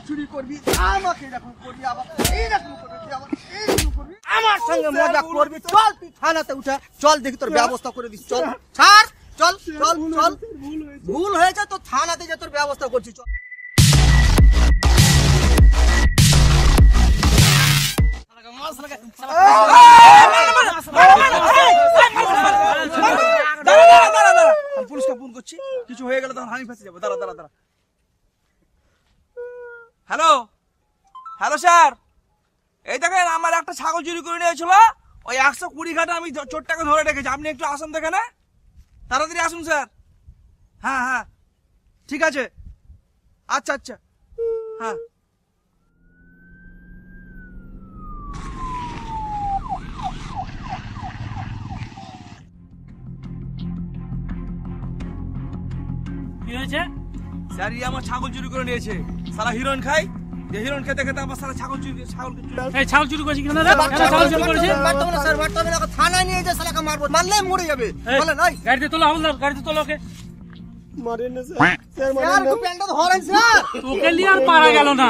চুরি করবি, আমাকে এরকম করবি, আবার এইরকম করবি, আবার এইরকম করবি, আমার সঙ্গে মজা করবি। চল তুই থানাতে উঠে চল, দেখি তোর ব্যবস্থা করে দিস। চল ছাড়, চল চল চল। ভুল হয়েছে তো থানাতে যে তোর ব্যবস্থা করছি। চল পুলিশকে ফোন করছি, কিছু হয়ে গেলে তখন আমি ফেঁসে যাবো। দাঁড়া দাঁড়া দাঁড়া। হ্যালো হ্যালো স্যার, এই দেখেন আমার একটা ছাগল চুরি করে নিয়েছিল, ওই 120 ঘাটে আমি চোরটাকে ধরে রেখেছি। আপনি একটু আসুন দেখে, তাড়াতাড়ি আসুন স্যার। হ্যাঁ হ্যাঁ ঠিক আছে, আচ্ছা আচ্ছা, হ্যাঁ। কি হয়েছে স্যার? আমার ছাগল চুরি করে নিয়েছে। সারা হিরোইন খাই, যে হিরোইন খেতে খেতে আমার সারা ছাগল চুরি ছাগল চুরি করেছে কিনা রে? ছাগল চুরি করেছে? মারতাম না স্যার, মারতাম না, থানায় নিয়ে যা, শালাকে মারবো, মারলে মরে যাবে। বলেন এই গাড়িতে তোলো, হাওলদার গাড়িতে তোলো ওকে। মারেন না স্যার, স্যার মারেন না, প্যান্টটা ধরেন স্যার। তোকে নিয়ে আর পারা গেল না।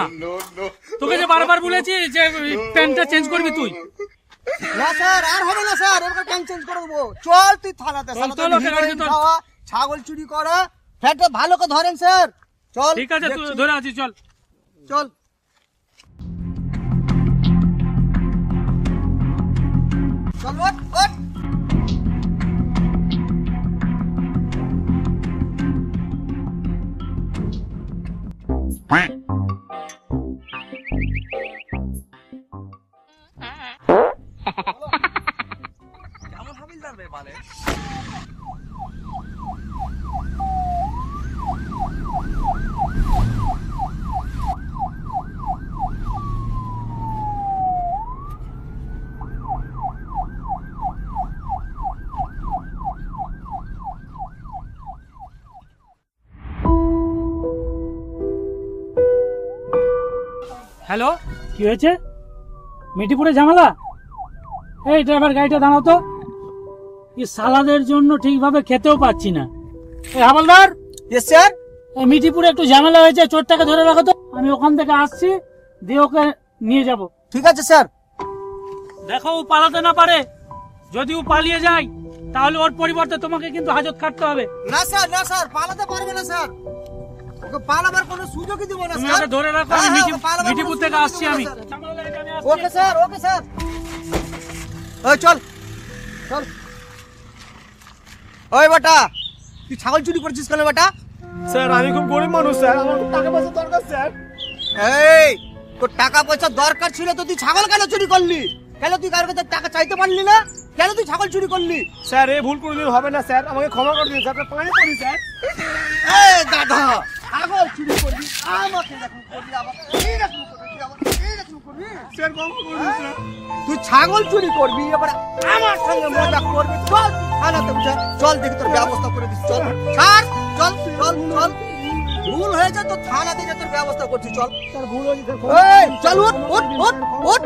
তোকে যে বারবার বলেছি যে প্যান্টটা চেঞ্জ করবি তুই। না স্যার, আর হবে না স্যার, এবার প্যান্ট চেঞ্জ করে দেবো। চল তুই থানাতে, ছাগল চুরি করা ফ্যাটটা ভালো করে ধরেন স্যার। চল ঠিক আছে, তুই ধরে আছিস, চল চল। চল ওঠ ওঠ। কেমন হাবিলদার বে বালে? হ্যালো, কি হয়েছে? মিঠিপুরে ঝামেলা? এই ড্রাইভার, গাড়িটা দাঁড়াও তো। এই সালাদের জন্য ঠিকভাবে খেতেও পাচ্ছি না। এই হাবলদার। Yes sir. এই মিঠিপুরে একটু ঝামেলা হয়েছে, চোরটাকে ধরে রাখো তো। আমি ওখান থেকে আসছি, দিয়ে ওকে নিয়ে যাব। ঠিক আছে স্যার। দেখো ও পালাতে না পারে। যদি ও পালিয়ে যায় তাহলে ওর পরিবর্তে তোমাকে কিন্তু হাজত খাটতে হবে। না স্যার, না স্যার, পালাতে পারবে না স্যার, ওকে পালাবার কোনো সুযোগই দিব না তুমি স্যার। ওকে ধরে রাখো, আমি মিঠিপুর থেকে আসছি আমি। Okay sir, okay sir. ওই চল চল। ওই বেটা, তুই ছাগল চুরি করছিস কেন বেটা? স্যার আমি খুব গরিব মানুষ স্যার, আমার খুব টাকা পয়সা দরকার স্যার। এই তোর টাকা পয়সা দরকার ছিল তো তুই ছাগল কেন চুরি করলি? কেন তুই কারোর কাছে টাকা চাইতে পারলি না? কেন তুই ছাগল চুরি করলি? স্যার এই ভুল কোনোদিন হবে না স্যার, আমাকে ক্ষমা করে দিন স্যার, পানি পড়ি স্যার। এই দাদা, ছাগল চুরি করবি, আমাকে এরকম করবি, আবার এইরকম করবি, আবার এইরকম করবি। স্যার ক্ষমা করে দিন স্যার। তুই ছাগল চুরি করবি, এবার আমার সঙ্গে মজা করবি। চল থানাতে উঠে চল, দেখি তোর ব্যবস্থা করে দিস। চল ছাড়, চল চল চল। ভুল হয়েছে তো থানাতে যে তোর ব্যবস্থা করছি। চল স্যার ভুল হয়েছে স্যার, এই চল, ওঠ ওঠ ওঠ ওঠ,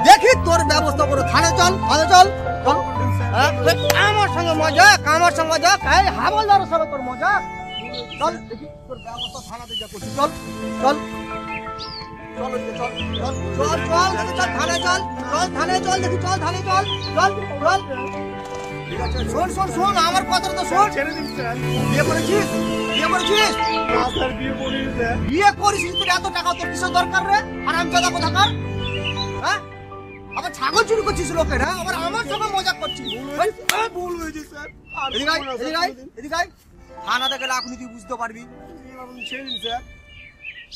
দেখি তোর ব্যবস্থা করে। থানায় চল, থানায় চল চল। আমার সঙ্গে মজা, আমার সঙ্গে মজা, এই হাবলদারের সঙ্গে তোর মজা। চল দেখি তোর ব্যবস্থা থানাতে যা করছি। চল চল চল চল চল চল চল দেখি, চল থানায় চল, চল থানায় চল দেখি, চল থানায় চল, চল চল। ঠিক আছে, শোন শোন শোন, আমার কথাটা তো শোন। ছেড়ে দিন স্যার। বিয়ে করেছিস? বিয়ে করেছিস? না স্যার বিয়ে করিনি স্যার। বিয়ে করিস তোর এত টাকা তোর কিসের দরকার রে? আর আমি দাদা কোথাকার? হ্যাঁ, আবার ছাগল চুরি করছিস লোকের, হ্যাঁ, আবার আমার সঙ্গে মজা করছিস। ভুল হয়েছে স্যার। এদিকে আয়, এদিকে আয়, এদিকে আয়। থানাতে গেলে এখন তুই বুঝতে পারবি। ছেড়ে দিন স্যার।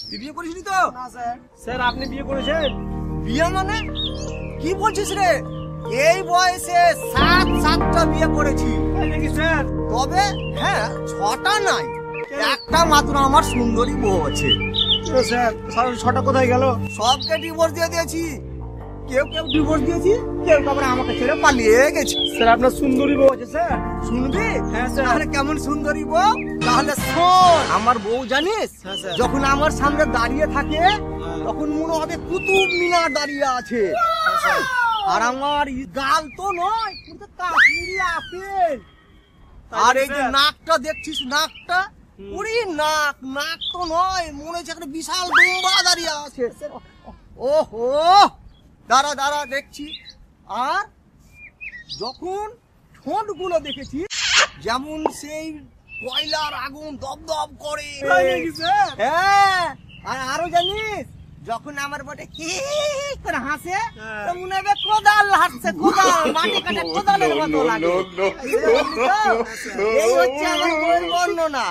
তুই বিয়ে করিসনি তো? না স্যার। স্যার আপনি বিয়ে করেছেন? বিয়ে মানে কি বলছিস রে? এই বয়সে 7টা বিয়ে করেছি। তাই নাকি স্যার? তবে হ্যাঁ, 6টা নাই, একটা মাত্র আমার সুন্দরী বউ আছে। স্যার 6টা কোথায় গেল? সবকে ডিভোর্স দিয়ে দিয়েছি। কেউ কেউ ডিভোর্স দিয়েছি, কেউ আবার আমাকে ছেড়ে পালিয়ে গেছে। স্যার আপনার সুন্দরী বউ আছে স্যার? শুনবি? হ্যাঁ স্যার। তাহলে কেমন সুন্দরী বউ? তাহলে শোন, আমার বউ জানিস, হ্যাঁ স্যার। যখন আমার সামনে দাঁড়িয়ে থাকে তখন মনে হবে কুতুব মিনার দাঁড়িয়ে আছে। আর আমার গাল তো নয়, কিন্তু কাশ্মীরি আপেল। আর এই যে নাকটা দেখছিস, নাকটা উড়ি নাক নাক তো নয়, মনে হচ্ছে একটা বিশাল ডুম্বা দাঁড়িয়ে আছে। ওহো, দাঁড়া দাঁড়া দেখছি। আর যখন ঠোঁটগুলো দেখেছি যেমন সেই কয়লার আগুন দপদপ করে। হ্যাঁ, আর আরো জানিস যখন আমার বটে কি করে হাসে তো মনে হবে কোদাল হাসছে, কোদাল মাটি কাটে কোদালের মতো লাগে। এই হচ্ছে আমার বইয়ের বর্ণনা।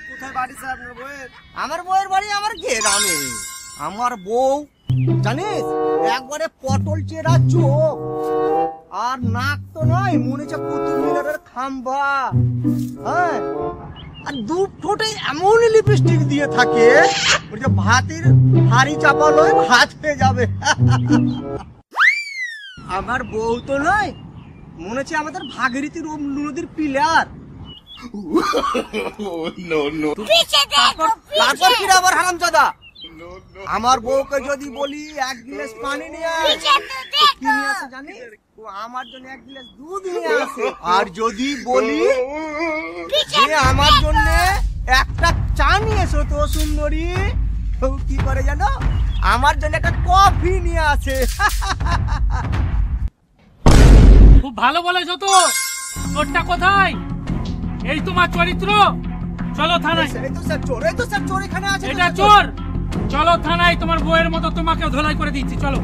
কোথায় বাড়ি স্যার আপনার বইয়ের? আমার বউয়ের বাড়ি আমার গ্রামে। আমার বউ জানিস একবারে পটল চেরা চোখ, আর নাক তো নয়, মনে হচ্ছে কুতুব মিনারের খাম্বা। হ্যাঁ, আর দু ঠোঁটে এমন লিপস্টিক দিয়ে থাকে বলছে ভাতের হাড়ি চাপালো ভাত হয়ে যাবে। আমার বউ তো নয়, মনে হচ্ছে আমাদের ভাগীরথী নদীর পিলার। তারপর কি আবার হারামজাদা, আমার বউকে যদি বলি এক গ্লাস পানি নিয়ে আয়, কি নিয়ে আসে জানি? ও আমার জন্য এক গ্লাস দুধ নিয়ে আসে। আর যদি বলি যে আমার জন্য একটা চা নিয়ে এসো তো সুন্দরী, ও কি করে জানো? আমার জন্য একটা কফি নিয়ে আসে। খুব ভালো বলেছো তো। চোরটা কোথায়? এই তোমার চরিত্র। চলো থানায়। এই তো স্যার চোর, এই তো স্যার চোর এখানে আছে। এটা চোর। চলো থানায়, তোমার বউয়ের মতো তোমাকেও ধোলাই করে দিচ্ছি, চলো।